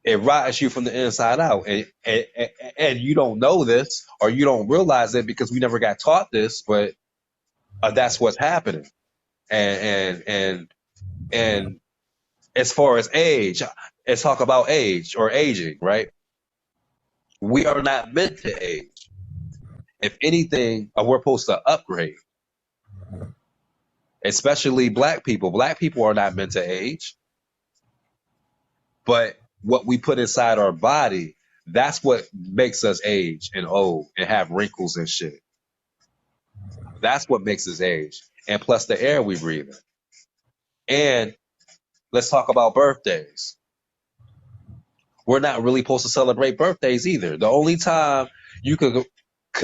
It rots you from the inside out, and you don't know this or you don't realize it because we never got taught this, but that's what's happening. And as far as age, let's talk about age or aging, right? We are not meant to age. If anything, we're supposed to upgrade, especially black people. Black people are not meant to age, but what we put inside our body, that's what makes us age and old and have wrinkles and shit. That's what makes us age. And plus the air we breathe in. And let's talk about birthdays. We're not really supposed to celebrate birthdays either. The only time you could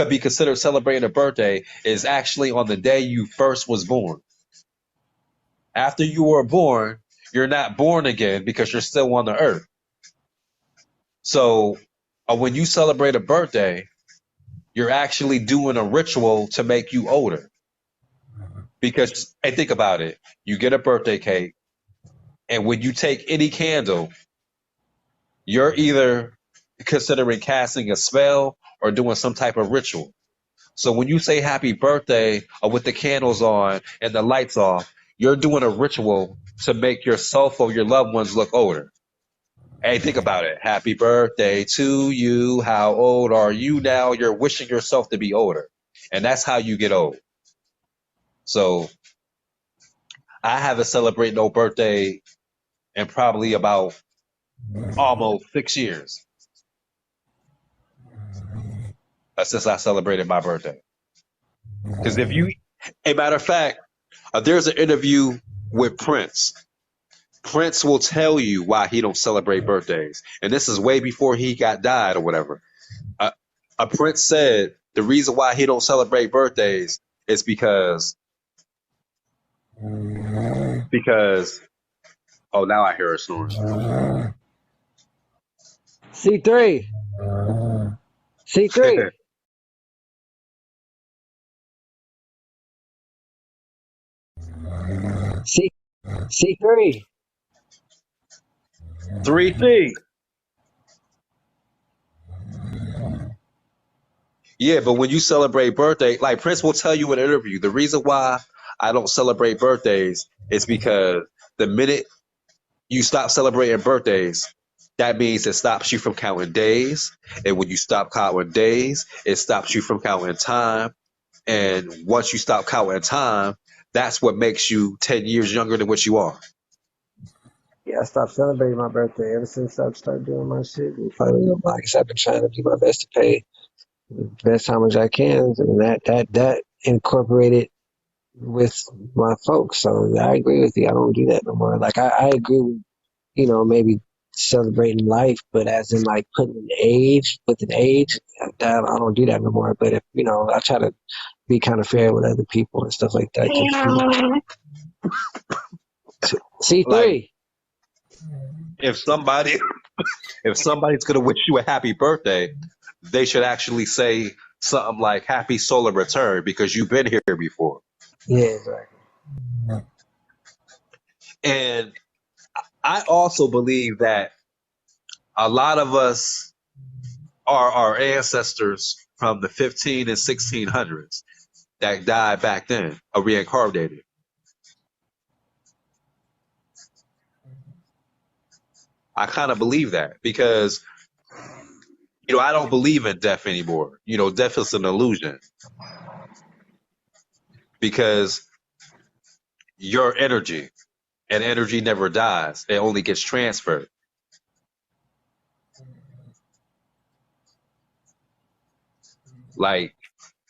be considered celebrating a birthday is actually on the day you first was born. After you were born, you're not born again because you're still on the earth. So when you celebrate a birthday, you're actually doing a ritual to make you older. Because, and think about it, you get a birthday cake, and when you take any candle, you're either considering casting a spell or doing some type of ritual. So when you say happy birthday with the candles on and the lights off, you're doing a ritual to make yourself or your loved ones look older. Hey, think about it. Happy birthday to you. How old are you now? You're wishing yourself to be older. And that's how you get old. So I haven't celebrated no birthday in probably about almost 6 years since I celebrated my birthday. Because if you, a matter of fact, there's an interview with Prince. Prince will tell you why he don't celebrate birthdays, and this is way before he got died or whatever. Uh, a Prince said the reason why he don't celebrate birthdays is because oh, now I hear her snoring. C3. C3. C C3. 3C. Yeah, but when you celebrate birthday, like Prince will tell you in an interview, the reason why I don't celebrate birthdays is because the minute you stop celebrating birthdays, that means it stops you from counting days. And when you stop counting days, it stops you from counting time. And once you stop counting time, that's what makes you 10 years younger than what you are. Yeah, I stopped celebrating my birthday ever since I started doing my shit. And finally, like I said, I've been trying to do my best to pay the best how much I can, and that incorporated with my folks. So I agree with you. I don't do that no more. Like I agree with, maybe celebrating life, but as in like putting an age with an age, that I don't do that no more. But if I try to be kind of fair with other people and stuff like that. Like C3. if somebody if somebody's gonna wish you a happy birthday, they should actually say something like happy solar return because you've been here before. Yeah, exactly. And I also believe that a lot of us are our ancestors from the 15 and 1600s that died back then are reincarnated. I kind of believe that because, I don't believe in death anymore. Death is an illusion because your energy and energy never dies. It only gets transferred. Like,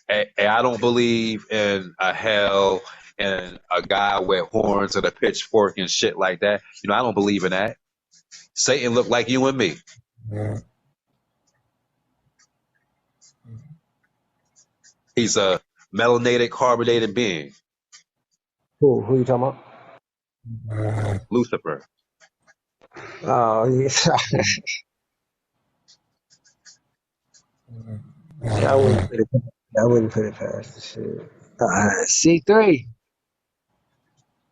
and I don't believe in a hell and a guy with horns and a pitchfork and shit like that. I don't believe in that. Satan looked like you and me. He's a melanated, carbonated being, Who you talking Lucifer. about? Oh, yeah. I wouldn't put it. I wouldn't put it past the shit. C3.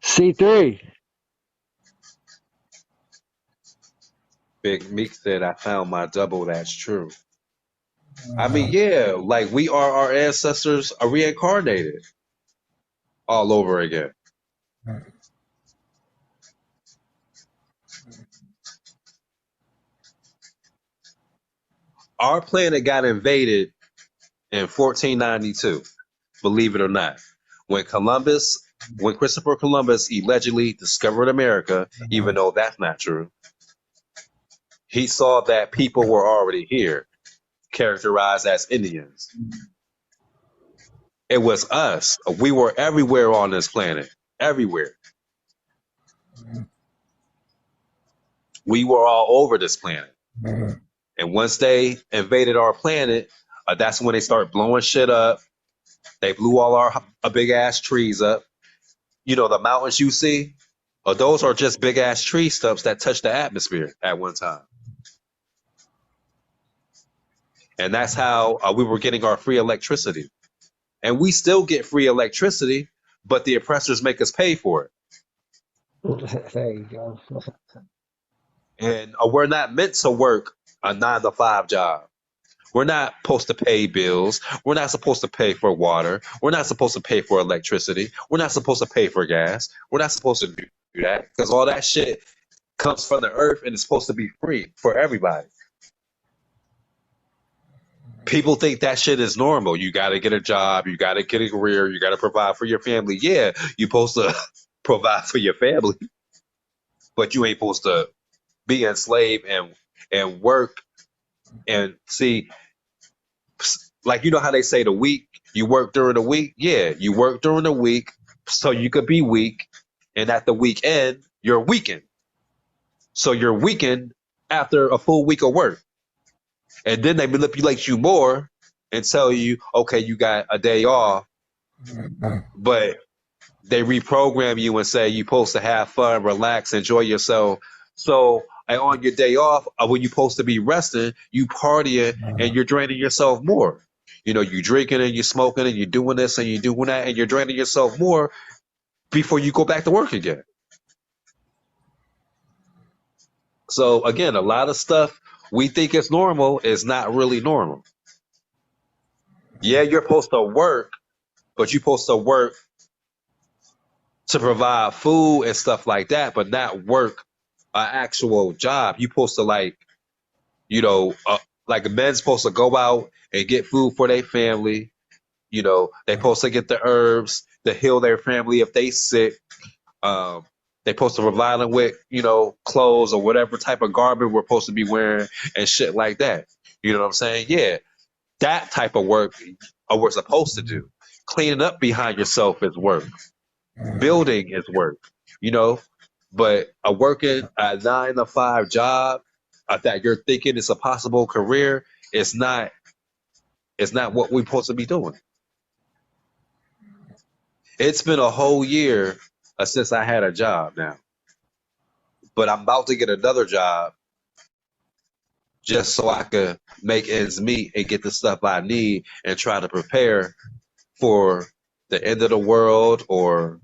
C3. Big Meek said, "I found my double." That's true. I mean, yeah, like we are our ancestors are reincarnated all over again. Our planet got invaded in 1492, believe it or not. When Columbus, when Christopher Columbus allegedly discovered America, even though that's not true, he saw that people were already here, characterized as Indians. It was us. We were everywhere on this planet, everywhere. We were all over this planet. And once they invaded our planet, that's when they start blowing shit up. They blew all our big ass trees up. You know, the mountains you see, those are just big ass tree stumps that touch the atmosphere at one time. And that's how we were getting our free electricity. And we still get free electricity, but the oppressors make us pay for it. There you go. And we're not meant to work a 9 to 5 job. We're not supposed to pay bills. We're not supposed to pay for water. We're not supposed to pay for electricity. We're not supposed to pay for gas. We're not supposed to do that because all that shit comes from the earth and it's supposed to be free for everybody. People think that shit is normal. You got to get a job. You got to get a career. You got to provide for your family. Yeah, you're supposed to provide for your family, but you ain't supposed to be enslaved and work and see. Like, you know how they say the week, you work during the week? Yeah, you work during the week so you could be weak. And at the weekend, you're weakened. So you're weakened after a full week of work. And then they manipulate you more and tell you, okay, you got a day off. But they reprogram you and say you're supposed to have fun, relax, enjoy yourself. So on your day off, when you're supposed to be resting, you partying and you're draining yourself more. You know, you drinking and you're smoking and you're doing this and you're doing that and you're draining yourself more before you go back to work again. So again, a lot of stuff we think is normal is not really normal. Yeah, you're supposed to work, but you're supposed to work to provide food and stuff like that, but not work an actual job. You're supposed to like a men's supposed to go out and get food for their family. You know, they're supposed to get the herbs to heal their family if they sick. They're supposed to provide them with, clothes or whatever type of garment we're supposed to be wearing and shit like that. You know what I'm saying? Yeah, that type of work we're supposed to do. Cleaning up behind yourself is work. Building is work. But working a 9 to 5 job that you're thinking is a possible career is not. It's not what we're supposed to be doing. It's been a whole year since I had a job now, but I'm about to get another job just so I could make ends meet and get the stuff I need and try to prepare for the end of the world, or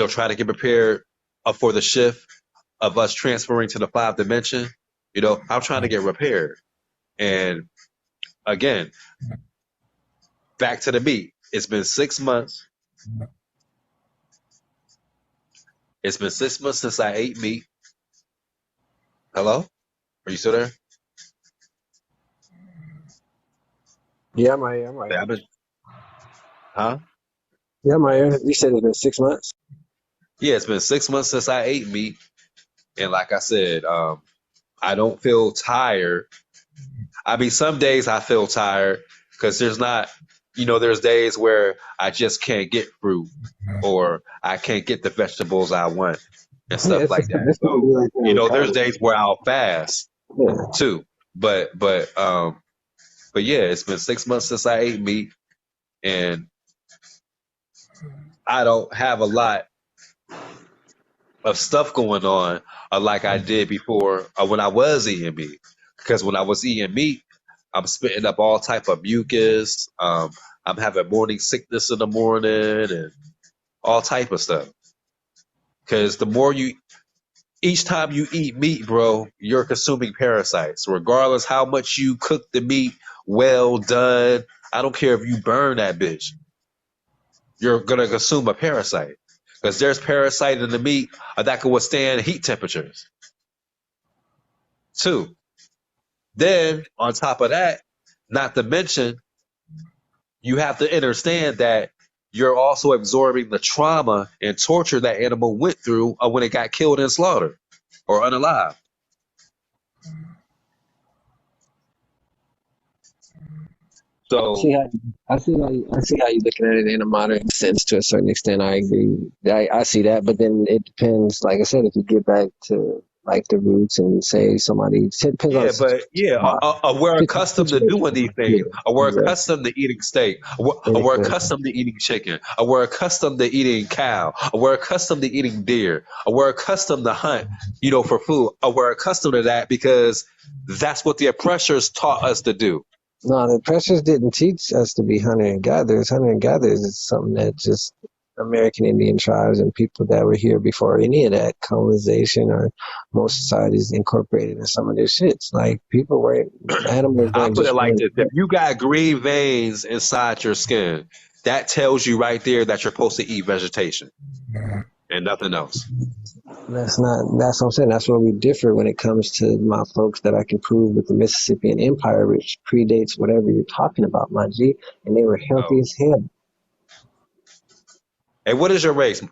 try to get prepared for the shift of us transferring to the 5th dimension. I'm trying to get prepared. And again, back to the meat. It's been 6 months. It's been 6 months since I ate meat. Hello? Are you still there? Yeah, I'm right here. I'm right here. Huh? Yeah, I'm right here. You said it's been 6 months? Yeah, it's been 6 months since I ate meat. And like I said, I don't feel tired. I mean, some days I feel tired because there's days where I just can't get fruit or I can't get the vegetables I want and stuff like that. So, there's days where I'll fast too. But yeah, it's been 6 months since I ate meat, and I don't have a lot of stuff going on like I did before when I was eating meat. Because when I was eating meat, I'm spitting up all type of mucus. I'm having morning sickness in the morning and all type of stuff. Because the more you each time you eat meat, bro, you're consuming parasites. Regardless how much you cook the meat, well done. I don't care if you burn that bitch. You're gonna consume a parasite because there's parasite in the meat that can withstand heat temperatures. Two. Then on top of that, not to mention, you have to understand that you're also absorbing the trauma and torture that animal went through when it got killed and slaughtered or unalive. So I see how you're looking at it in a modern sense to a certain extent. I agree. I see that, but then it depends. Like I said, if you get back to like the roots and say somebody, it depends on yeah, the but yeah, we're accustomed to doing situation. these Yeah, things. We're exactly. accustomed to eating steak. We're Exactly. accustomed to eating chicken. We're accustomed to eating cow. We're accustomed to eating deer. We're accustomed to hunt, for food. We're accustomed to that because that's what the oppressors taught us to do. No, the pressures didn't teach us to be hunter and gatherers. Hunter and gatherers is something that just American Indian tribes and people that were here before any of that colonization or most societies incorporated in some of their shits. Like people were animals I'll weren't put it just like running. this. If you got green veins inside your skin, that tells you right there that you're supposed to eat vegetation and nothing else. That's what I'm saying. That's where we differ when it comes to my folks that I can prove with the Mississippian Empire, which predates whatever you're talking about, my G. And they were healthy Oh. as hell. Hey, what is your race?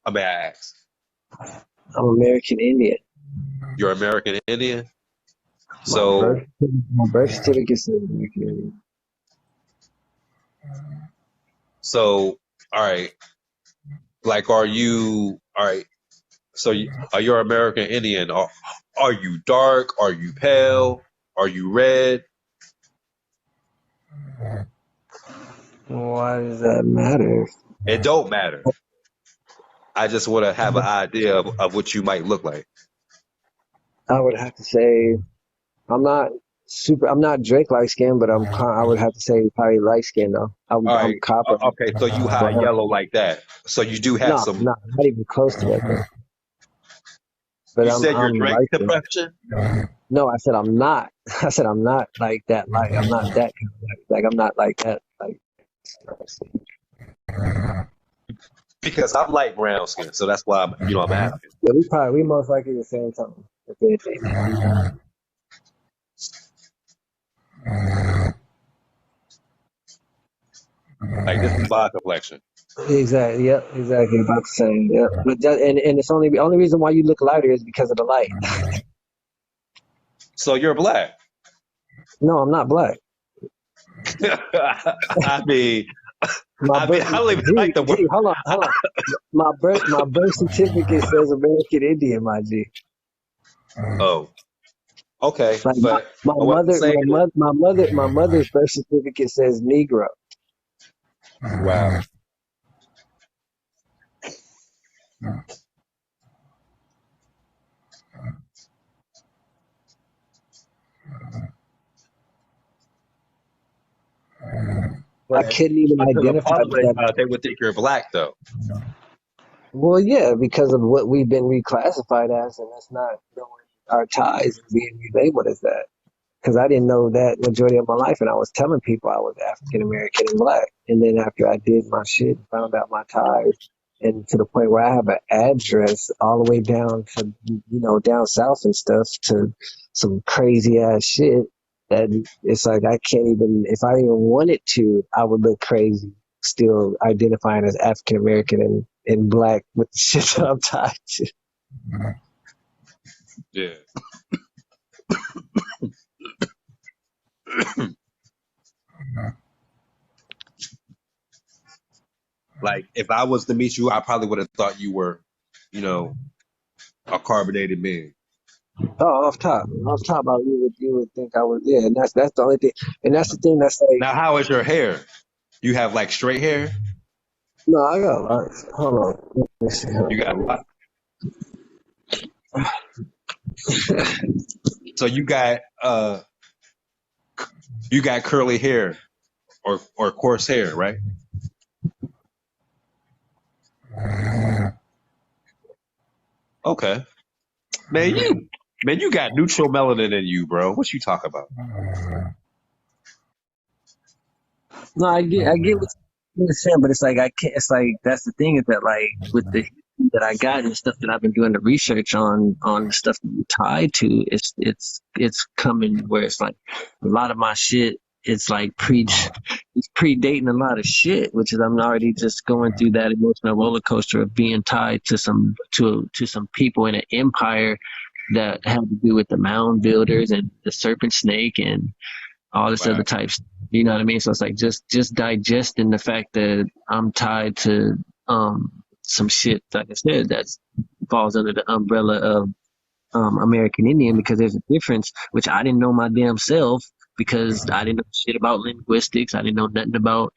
I may I ask. I'm American Indian. You're American Indian? My So, birth certificate says American Indian. so, all right. Like, all right. So, are you American Indian? Are you dark? Are you pale? Are you red? Why does that matter? It don't matter. I just want to have an idea of what you might look like. I would have to say I'm not I'm not Drake light skin, but I would have to say probably light skin though. All I'm right. copper. Okay. So you high Brown. yellow like that. So you do have No, some. not even close to that though. But You said you're I'm Drake light skin. complexion? No, I said I'm not. I said I'm not like that. Like I'm not that kind of like I'm not like that. Like Because I'm light brown skin. So that's why I'm asking. yeah, we most likely the same time. If anything. Like this is my complexion. Exactly. Yep. Exactly. About the same. Yep. But and it's only reason why you look lighter is because of the light. So you're black. No, I'm not black. I mean, My birth, I don't even like the word. hold on. My birth certificate says American Indian, my G. Oh, okay. Like But what I'm saying is, my mother's birth certificate says Negro. wow. I couldn't even But to the identify with public, that. they would think you're black, though. Well, yeah, because of what we've been reclassified as, and that's not knowing our ties and being relabeled as that. Because I didn't know that majority of my life, and I was telling people I was African American and black. And then after I did my shit and found out my ties, and to the point where I have an address all the way down to down south and stuff to some crazy ass shit that it's like I can't even if I even wanted to, I would look crazy still identifying as African American and black with the shit that I'm tied to. Yeah. Like if I was to meet you, I probably would have thought you were, you know, a carbonated man. Oh, off top, you would think I was, yeah, and that's the only thing, and that's the thing that's like, Now, how is your hair? You have like straight hair? no, I got locks. Hold on, let me see. You got so you got curly hair or coarse hair, right? Okay. Man, you got neutral melanin in you, bro. What you talk about? No, I get what you're saying, but it's like I can't. It's like that's the thing is that like with the history that I got and the stuff that I've been doing the research on the stuff that you tied to, it's coming where it's like a lot of my shit. It's like it's predating a lot of shit, which is I'm already just going through that emotional roller coaster of being tied to some people in an empire that had to do with the mound builders and the serpent snake and all this other Right. types. You know what I mean? So it's like just digesting the fact that I'm tied to some shit, like I said, that falls under the umbrella of American Indian because there's a difference, which I didn't know my damn self because I didn't know shit about linguistics. I didn't know nothing about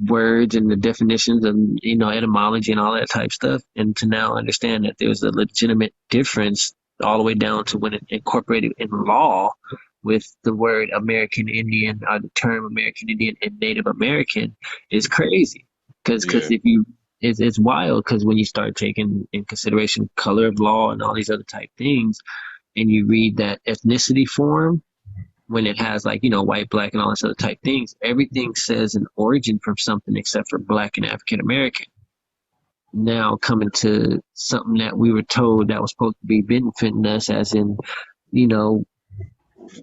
words and the definitions and etymology and all that type stuff. And to now understand that there's a legitimate difference all the way down to when it incorporated in law with the word American Indian or the term American Indian and Native American is crazy. Because Yeah. if you it's wild because when you start taking in consideration color of law and all these other type things, and you read that ethnicity form when it has like white, black, and all this other type things, everything says an origin from something except for black and African American. Now coming to something that we were told that was supposed to be benefiting us, as in, you know,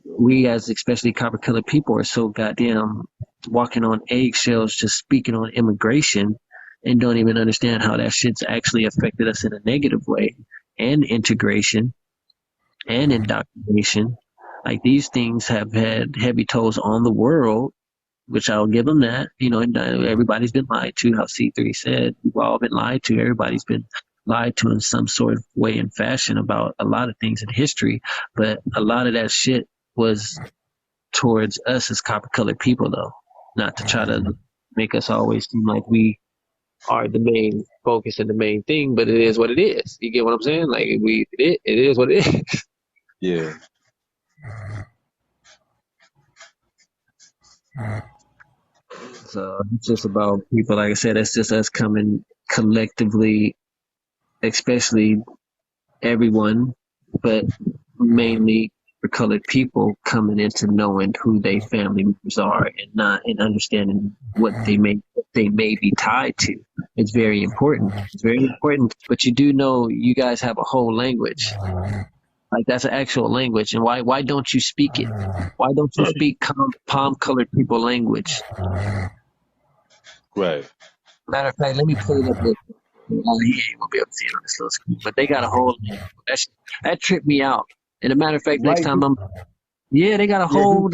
we as especially copper colored people are so goddamn walking on eggshells just speaking on immigration and don't even understand how that shit's actually affected us in a negative way, and integration and indoctrination. Like these things have had heavy tolls on the world, which I'll give them that. And everybody's been lied to. How C3 said, we've all been lied to. Everybody's been lied to in some sort of way and fashion about a lot of things in history. But a lot of that shit was towards us as copper colored people, though, not to try to make us always seem like we are the main focus and the main thing. But it is what it is. You get what I'm saying? Like it is what it is. Yeah. So it's just about people. Like I said, it's just us coming collectively, especially everyone, but mainly for colored people coming into knowing who their family members are and understanding what they may be tied to. It's very important. It's very important. But you do know you guys have a whole language. Like that's an actual language. And why don't you speak it? Why don't you speak palm colored people language? Right. Matter of fact, let me pull it up real quick. Oh, he ain't gonna be able to see it on this little screen, but they got a whole that tripped me out. And a matter of fact, next Right. time they got a Yeah. whole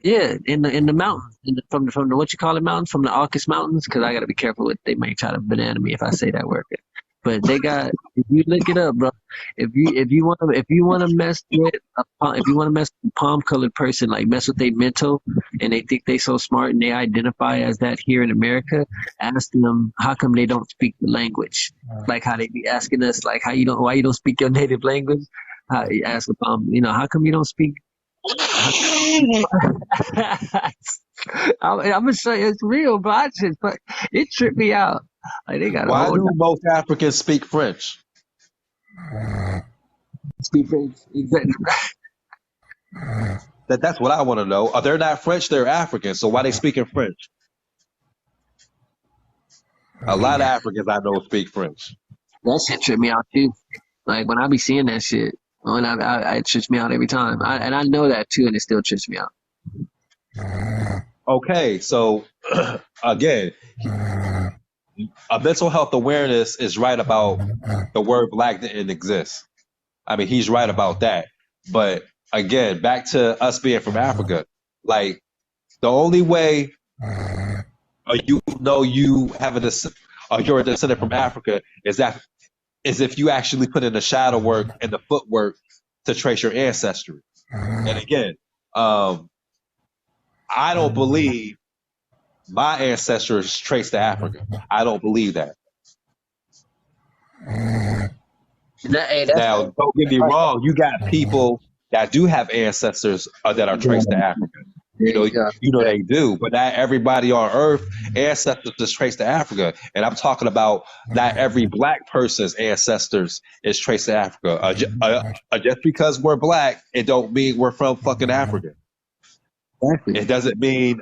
in the mountains, from the what you call it mountains, from the Arcus Mountains, because I gotta be careful with they may try to banana me if I say that word. But they got, if you look it up, bro. If you wanna mess with if you wanna mess with a palm colored person, like mess with their mental, and they think they so smart and they identify as that here in America, ask them how come they don't speak the language, like how they be asking us like why you don't speak your native language. You ask a palm, how come you don't speak? I'm gonna say it's real, but it tripped me out. Like they got a Why whole do most Africans speak French? speak French. Exactly. That's what I want to know. They're not French, they're African. So why they speaking French? A lot of Africans I know speak French. That shit tripped me out too. Like when I be seeing that shit, when it trips me out every time. And I know that too, and it still trips me out. Okay, so again, a mental health awareness is right about the word black didn't exist. I mean, he's right about that. But again, back to us being from Africa, like the only way you know you have or you're a descendant from Africa is if you actually put in the shadow work and the footwork to trace your ancestry. And again, I don't believe my ancestors traced to Africa. I don't believe that. Now, don't get me wrong. You got people that do have ancestors that are traced to Africa. There you go. They do, but not everybody on Earth ancestors is traced to Africa. And I'm talking about not every black person's ancestors is traced to Africa. Just because we're black, it don't mean we're from fucking Africa. Exactly. It doesn't mean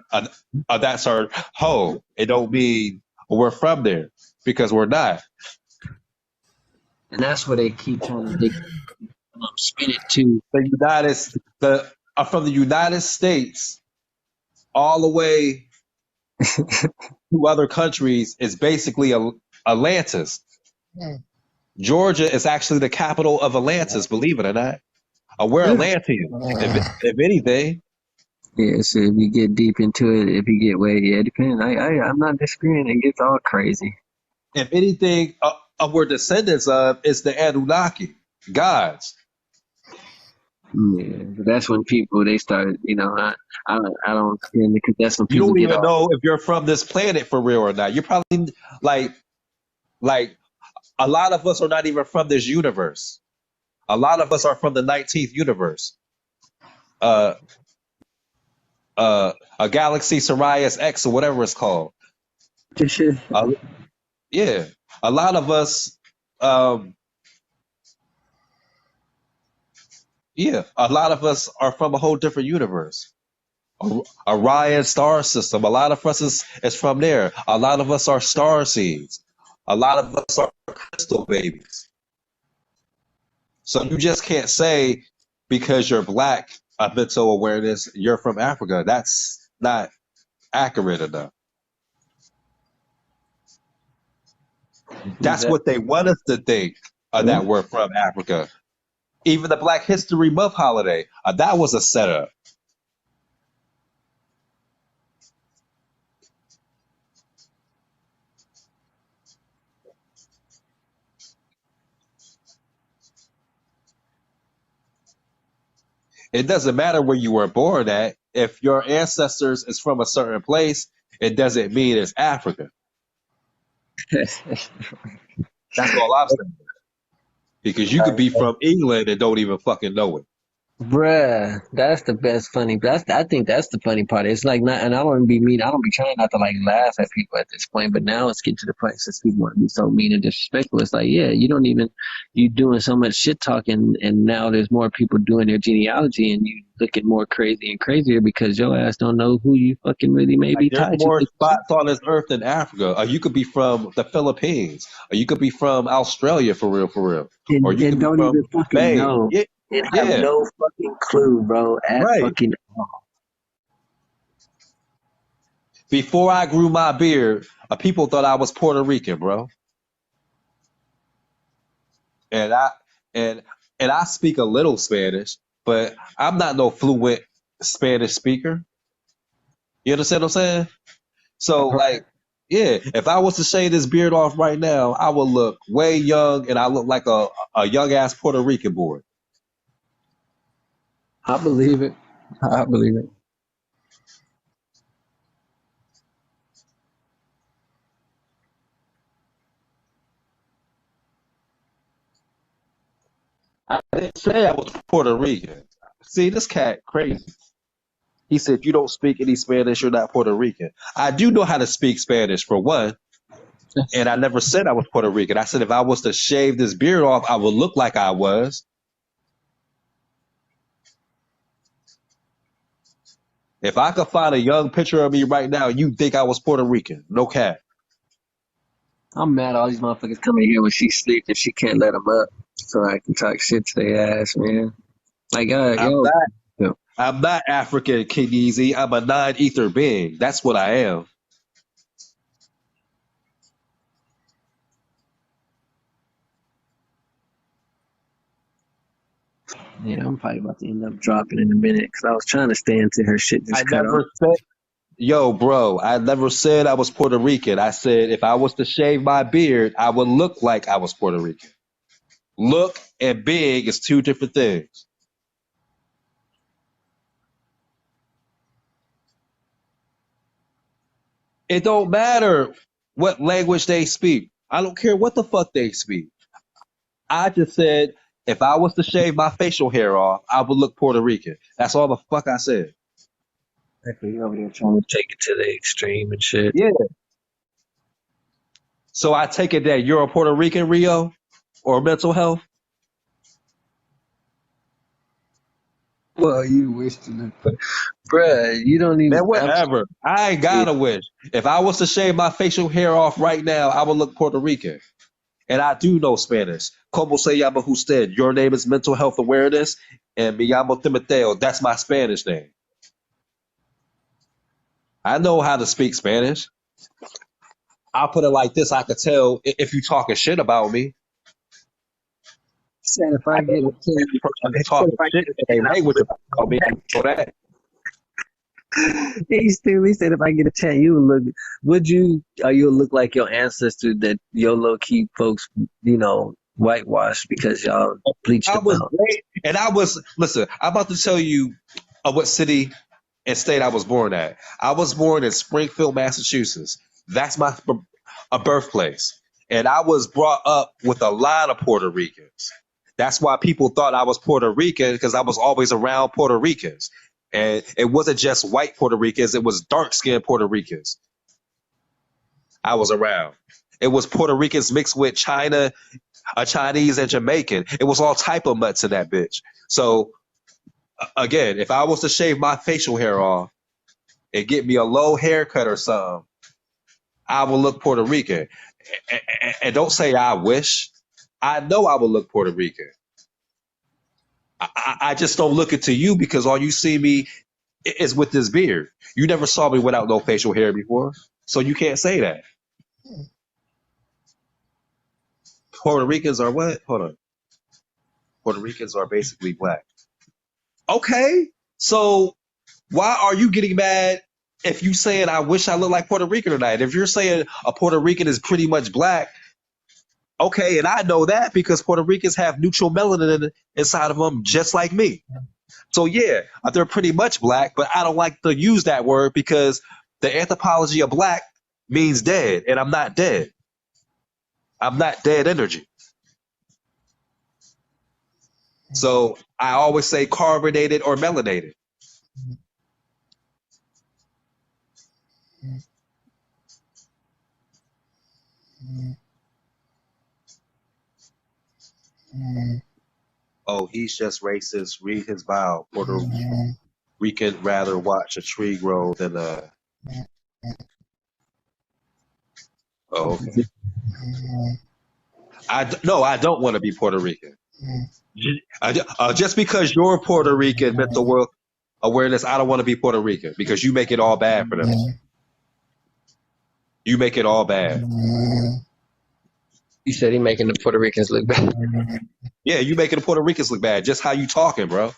that's our home. It don't mean we're from there because we're not. And that's what they keep trying to spin it to. From the United States all the way to other countries is basically Atlantis. Georgia is actually the capital of Atlantis, believe it or not. We're Atlanteans, if anything. Yeah, so if you get deep into it, if you get way, yeah, it depends. I'm not disagreeing. It gets all crazy. If anything, we're descendants of is the Anunnaki, gods. Yeah, but that's when people they start. I don't understand because that's when You people don't get even off. know if you're from this planet for real or not. You're probably like a lot of us are not even from this universe. A lot of us are from the 19th universe. Uh, a galaxy Sirius X or whatever it's called. Yeah, a lot of us. Um, yeah, a lot of us are from a whole different universe. Orion star system. A lot of us is from there. A lot of us are star seeds. A lot of us are crystal babies. So you just can't say because you're black, a mental awareness, you're from Africa. That's not accurate enough. That's what they want us to think that we're from Africa. Even the Black History Month holiday, that was a setup. It doesn't matter where you were born at. If your ancestors is from a certain place, it doesn't mean it's Africa. That's all I'm saying. Because you could be from England and don't even fucking know it. Bruh, that's the best funny. I think that's the funny part. It's like not, and I don't be mean. I don't be trying not to like laugh at people at this point. But now it's getting to the point since people want to be so mean and disrespectful. It's like, yeah, you doing so much shit talking, and now there's more people doing their genealogy, and you looking more crazy and crazier because your ass don't know who you fucking really may be There's tied more to. spots on this earth than Africa. Or you could be from the Philippines. Or you could be from Australia for real, for real. Or you And could be don't from even fucking Maine. know. Yeah, And have yeah, no fucking clue, bro. At right. fucking Before I grew my beard, people thought I was Puerto Rican, bro. And I speak a little Spanish, but I'm not no fluent Spanish speaker. You understand what I'm saying? So like, yeah, if I was to shave this beard off right now, I would look way young and I look like a young ass Puerto Rican boy. I believe it. I believe it. I didn't say I was Puerto Rican. See, this cat crazy. He said, you don't speak any Spanish, you're not Puerto Rican. I do know how to speak Spanish for one. And I never said I was Puerto Rican. I said if I was to shave this beard off, I would look like I was. If I could find a young picture of me right now, you'd think I was Puerto Rican. No cap. I'm mad all these motherfuckers coming here when she sleep and she can't let them up so I can talk shit to their ass, man. Like, I'm yo. not Yo. I'm not African, King Easy. I'm a non-ether being. That's what I am. Yeah, I'm probably about to end up dropping in a minute because I was trying to stay until her shit I just cut off. never said, yo, bro, I never said I was Puerto Rican. I said if I was to shave my beard, I would look like I was Puerto Rican. Look and big is two different things. It don't matter what language they speak. I don't care what the fuck they speak. I just said if I was to shave my facial hair off, I would look Puerto Rican. That's all the fuck I said. Exactly. You over there trying to take it to the extreme and shit. Yeah. So I take it that you're a Puerto Rican, Rio, or mental health. Well, you wish to look, but bruh, you don't Man, even. whatever. I ain't gotta wish. If I was to shave my facial hair off right now, I would look Puerto Rican. And I do know Spanish. Como se llama usted? Your name is mental health awareness, and me llamo Timoteo. That's my Spanish name. I know how to speak Spanish. I'll put it like this: I could tell if you talking shit about me. Said if I I know get a the chance, person he is said talking if I shit get a in their chance, language about me. I know that. he said if I get a chance, you would look. Would you? Or you'll look like your ancestors that your low key folks, whitewashed because y'all bleached I them was out. great, and I was listen. I'm about to tell you what city and state I was born at. I was born in Springfield, Massachusetts. That's my a birthplace, and I was brought up with a lot of Puerto Ricans. That's why people thought I was Puerto Rican because I was always around Puerto Ricans, and it wasn't just white Puerto Ricans; it was dark skinned Puerto Ricans. I was around. It was Puerto Ricans mixed with China, a Chinese, and Jamaican. It was all type of mutts in that bitch. So again, if I was to shave my facial hair off and get me a low haircut or something, I will look Puerto Rican. And don't say I wish. I know I will look Puerto Rican. I just don't look it to you because all you see me is with this beard. You never saw me without no facial hair before, so you can't say that. Puerto Ricans are what? Hold on. Puerto Ricans are basically black. Okay, so why are you getting mad if you saying I wish I looked like Puerto Rican or not? If you're saying a Puerto Rican is pretty much black, okay, and I know that because Puerto Ricans have neutral melanin inside of them, just like me. So yeah, they're pretty much black, but I don't like to use that word because the anthropology of black means dead, and I'm not dead. I'm not dead energy. So I always say carbonated or melanated. Oh, he's just racist. Read his bio. Puerto Rican rather watch a tree grow than a. Oh, okay. No, I don't want to be Puerto Rican. Just because you're Puerto Rican mental world awareness, I don't want to be Puerto Rican because you make it all bad for them. You make it all bad. He said he making the Puerto Ricans look bad. Yeah, you making the Puerto Ricans look bad. Just how you talking, bro.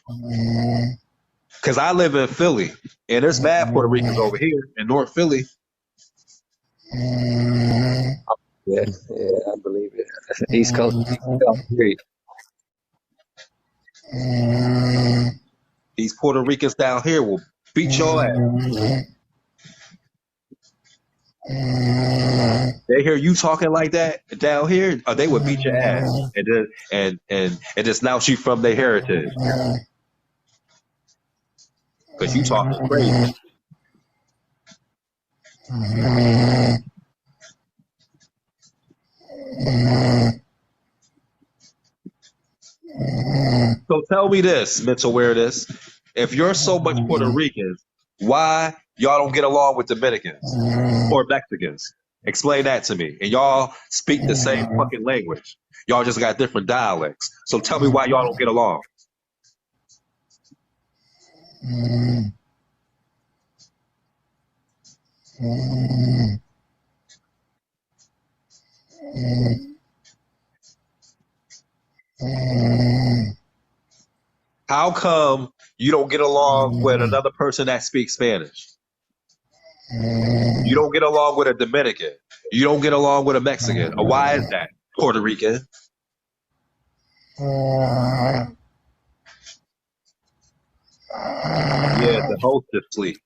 Because I live in Philly, and there's mad Puerto Ricans over here in North Philly. Yeah, yeah, I believe it. East Coast, period. These Puerto Ricans down here will beat your ass. They hear you talking like that down here, or they would beat your ass and just snout you from their heritage because you talking crazy. So tell me this, mental awareness. If you're so much Puerto Ricans, why y'all don't get along with Dominicans or Mexicans? Explain that to me. And y'all speak the same fucking language. Y'all just got different dialects. So tell me why y'all don't get along. How come you don't get along with another person that speaks Spanish? You don't get along with a Dominican. You don't get along with a Mexican. Why is that? Puerto Rican. Yeah, the host is asleep.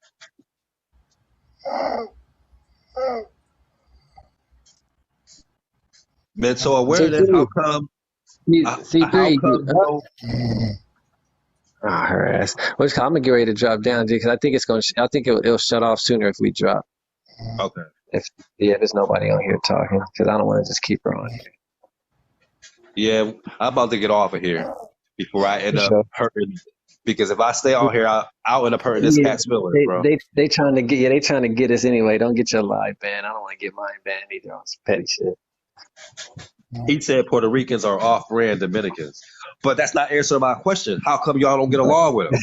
Mental awareness. C3, How come C3, you don't Ah, her ass. I'm gonna get ready to drop down, G, because I think it's gonna. I think it'll shut off sooner if we drop. Okay. If there's nobody on here talking, because I don't want to just keep her on here. Yeah, I'm about to get off of here before I For end up sure. hurting. Because if I stay on here, I'll end up hurting this Yeah, cat's feelings, bro. they trying to get they trying to get us anyway. Don't get your live banned. I don't want to get mine banned either on some petty shit. He said Puerto Ricans are off-brand Dominicans, but that's not answering my question. How come y'all don't get along with them?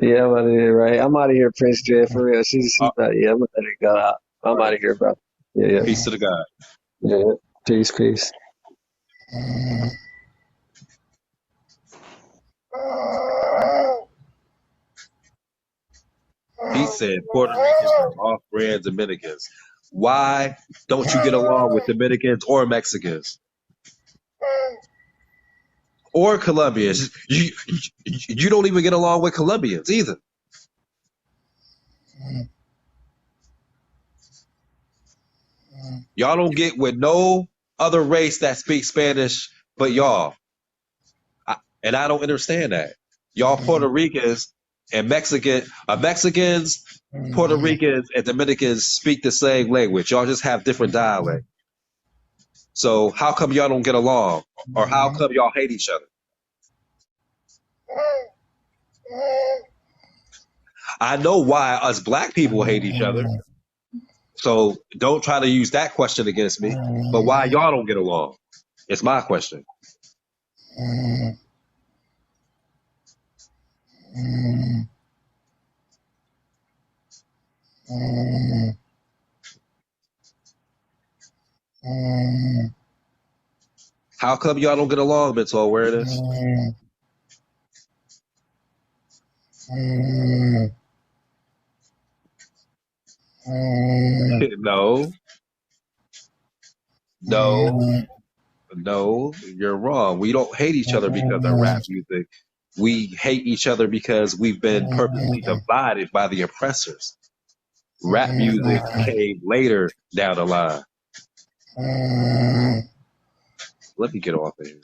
Yeah, I'm out of here, right? I'm out of here, Prince Dread, for real. She's All yeah, I'm gonna let her go out. I'm out right. of here, bro. Yeah, yeah, Peace to the God. yeah. Peace, peace. He said Puerto Ricans are off-brand Dominicans. Why don't you get along with Dominicans or Mexicans or Colombians? You don't even get along with Colombians either. Y'all don't get with no other race that speaks Spanish but y'all. And I don't understand that. Y'all Puerto Ricans and Mexicans, Puerto Ricans, and Dominicans speak the same language. Y'all just have different dialect. So how come y'all don't get along? Or how come y'all hate each other? I know why us black people hate each other. So don't try to use that question against me. But why y'all don't get along? It's my question. How come y'all don't get along, mental awareness? No, no, no, you're wrong. We don't hate each other because of rap music. We hate each other because we've been purposely divided by the oppressors. Rap music came later down the line. Let me get off of here.